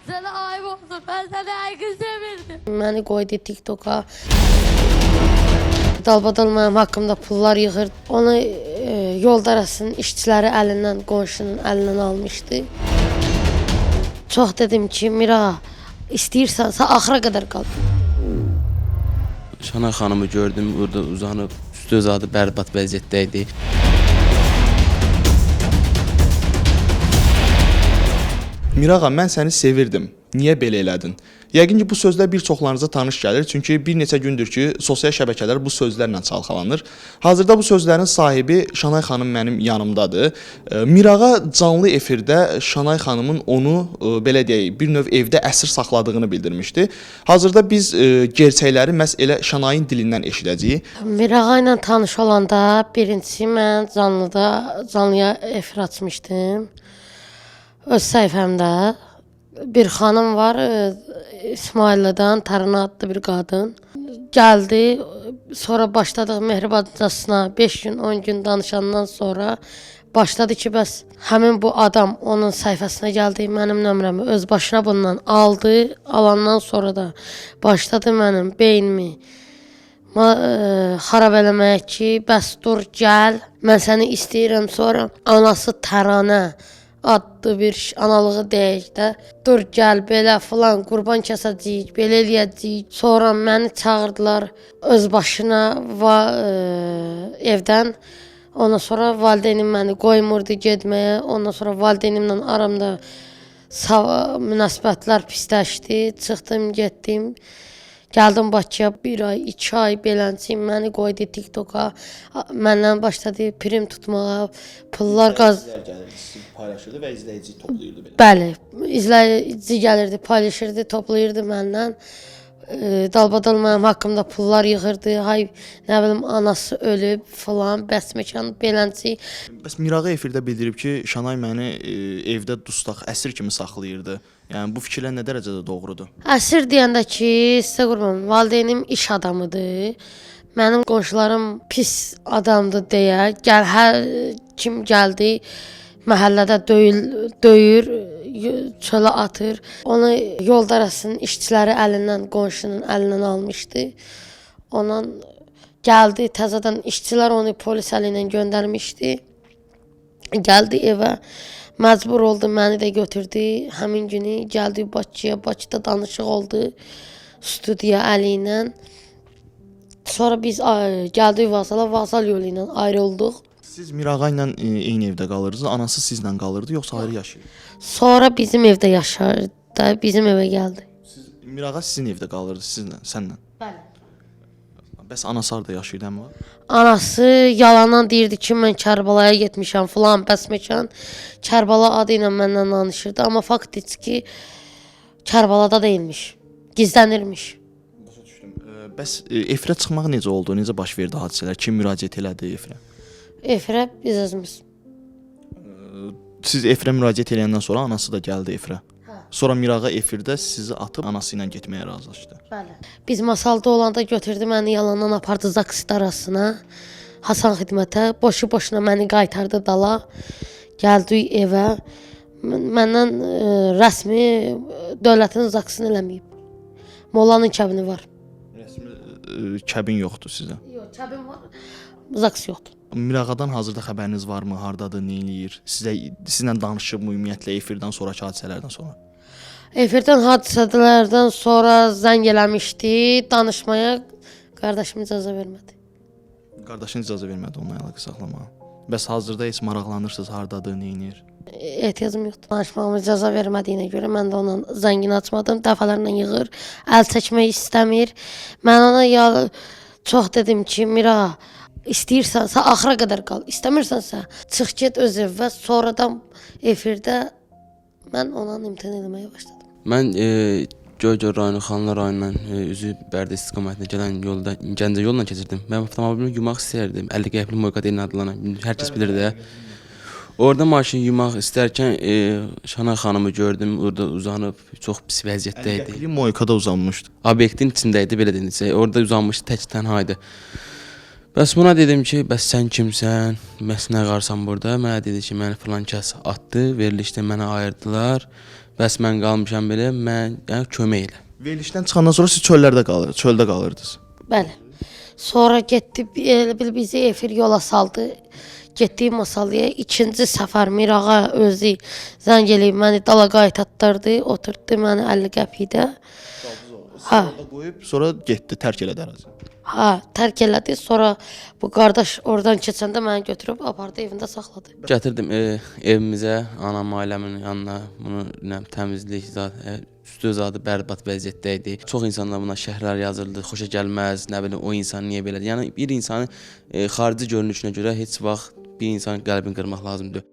Sana ayıp olsun. Ben sana aygın sevirdim. Beni koydu TikTok'a. Dalbadal mənim haqqımda pullar yığır. Onu yolda arasının işçiləri əlindən, qonşunun əlindən almışdı. Çox dedim ki, Mira, istəyirsənsə axıra qədər qal. Şanay xanımı gördüm, orada uzanıb, üstü zadı bərbad vəziyyətdə idi. Mirağa, mən səni sevirdim. Niyə belə elədin? Yəqin ki, bu sözlər bir çoxlarınıza tanış gəlir. Çünki bir neçə gündür ki, sosial şəbəkələr bu sözlərlə çalxalanır. Hazırda bu sözlərin sahibi Şanay xanım mənim yanımdadır. Mirağa canlı efirdə Şanay xanımın onu, belə deyək, bir növ evdə əsir saxladığını bildirmişdi. Hazırda biz gerçəkləri məhz elə Şanayın dilindən eşidəcəyik. Mirağa ilə tanış olanda birincisi mən canlıya efir açmışdım. Öz səhifəmdə bir xanım var, İsmaillidən Tərana adlı bir qadın. Gəldi, sonra başladıq mehribancasına 5 gün, 10 gün danışandan sonra başladı ki, bəs həmin bu adam onun səhifəsinə gəldi, mənim nömrəmi öz başına bundan aldı. Alandan sonra da başladı mənim beynimi xarab eləməyə ki, bəs dur, gəl, mən səni istəyirəm. Sonra anası Tərana adlı bir analığı deyək də, dur gəl, belə filan, qurban kəsəcəyik, belə eləyəcəyik. Sonra məni çağırdılar öz başına evdən. Ondan sonra valideynim məni qoymurdu getməyə. Ondan sonra valideynimlə aramda münasibətlər pisləşdi. Çıxdım, getdim. Gəldim Bakıya 1 ay, 2 ay belənciyim, məni qoydu TikTok'a. Məndən başladı prim tutmağa, pullar Paylaşırdı və izləyici toplayırdı belə. Bəli, izləyici gəlirdi, paylaşırdı, toplayırdı məndən. Dalbadal mənim haqqımda pullar yığırdı. Hay, nə bilim, anası ölüb falan, bəs məkan beləncə. Bəs Mirağa efirdə bildirib ki, Şanay məni evdə dustaq, əsir kimi saxlayırdı. Yəni bu fikirlər nə dərəcədə doğrudur? Əsir deyəndə ki, sizə qurban, valideynim iş adamıdır. Mənim qonşularım pis adamdır deyə, hər kim gəldi məhəllədə döyür, çölə atır. Onu yolda arasının işçiləri əlindən, qonşunun əlindən almışdı. Ondan gəldi, təzədən işçilər onu polis əli ilə göndərmişdi. Gəldi evə, məcbur oldu, məni də götürdü. Həmin günü gəldi Bakıya, Bakıda danışıq oldu studiya əli ilə. Sonra biz gəldik Vağzal yolu ilə ayrıldıq. Siz Mirağa ilə eyni evdə qalırdınız, anası sizlə qalırdı, yoxsa ayrı yaşayırdı? Sonra bizim evdə yaşardı, bizim evə gəldi. Mirağa sizin evdə qalırdı, sənlə? Bəli. Bəs anası harda yaşayırdı həmin vaxt? Anası yalandan deyirdi ki, mən Kərbalaya getmişəm filan, bəs məkan Kərbala adı ilə məndən danışırdı, amma faktiki Kərbalada deyilmiş, gizlənirmiş. Başa düşdüm. Bəs efirə çıxmaq necə oldu? Necə baş verdi hadisələr? Kim müraciət elədi efirə? Efirə biz özümüz. Siz efirə müraciət edəndən sonra anası da gəldi efirə. Sonra Mirağa efirdə sizi atıb anası ilə getməyə razılaşdı. Bəli. Biz masalda olanda götürdü məni yalandan apardı Zaksit arasına, Hasan xidmətə, boşu-boşuna məni qaytardı dala. Gəldik evə. Məndən rəsmi dövlətin zaksını eləməyib. Mollanın kəbini var. Rəsmi kəbin yoxdur sizə. Yox, kəbin var. Zaks yoxdur. Mirağadan hazırda xəbəriniz varmı? Hardadır, nə eləyir? Sizlə danışıbmı ümumiyyətlə efirdən sonrakı hadisələrdən sonra? Efirdən hadisələrdən sonra zəng eləmişdi, danışmaya qardaşım icazə vermədi. Qardaşın icazə vermədi onunla əlaqə saxlamağa. Bəs hazırda heç maraqlanırsınız, hardadır, nə eləyir? Ehtiyacım yoxdur. Danışmağıma icazə vermədiyinə görə mən də onun zəngini açmadım. Dəfələrlə yığır, əl çəkmək istəmir. Mən ona çox dedim ki, Mira, İstəyirsənsə axıra qədər qal, istəmirsənsə çıx get öz evə. Sonradan efirdə mən ondan imtina etməyə başladım. Mən Göygöl rayonu, Xanlar rayonundan üzü Bərdə istiqamətinə gələn yolda Gəncə yolla keçirdim. Mən avtomobilimi yumaq istəyirdim. 50 qəpikli Moyka deyilən adlanan, hər kəs bilir də. Orada maşın yumaq istərkən Şanay xanımı gördüm, orada uzanıb, çox pis vəziyyətdə idi. 50 qəpikli Moykada uzanmışdı. Obyektin içində idi, belə deyilsə. Orada uzanmışdı, tək tənha idi. Bəs buna dedim ki, bəs sən kimsən? Bəs nə qarsan burada? Mənə dedi ki, məni filan kəs atdı, verilişdə mənə ayırdılar. Bəs mən qalmışam belə, yəni kömək elə. Verilişdən çıxandan sonra siz çöldə qalırdınız. Bəli. Sonra getdi, elə bil bizi efir yola saldı. Getdik Masallıya. İkinci səfər Mirağa özü zəng eləyib məni dala qaytartdırdı, oturtdu məni 50 qəpikdə. Ha. Qoyub sonra getdi, tərk elədi ərazini. Ha, tərk elədi. Sonra bu qardaş oradan keçəndə məni götürüb apardı, evində saxladı. Gətirdim evimizə, anam, ailəmin yanına. Bunu nə təmizlik zat, üstü zadı bərbad vəziyyətdə idi. Çox insanlar buna şərhlər yazırdı, xoşa gəlməz, nə bilim o insan niyə belədir. Yəni bir insanın xarici görünüşünə görə heç vaxt bir insanın qəlbini qırmaq lazımdır.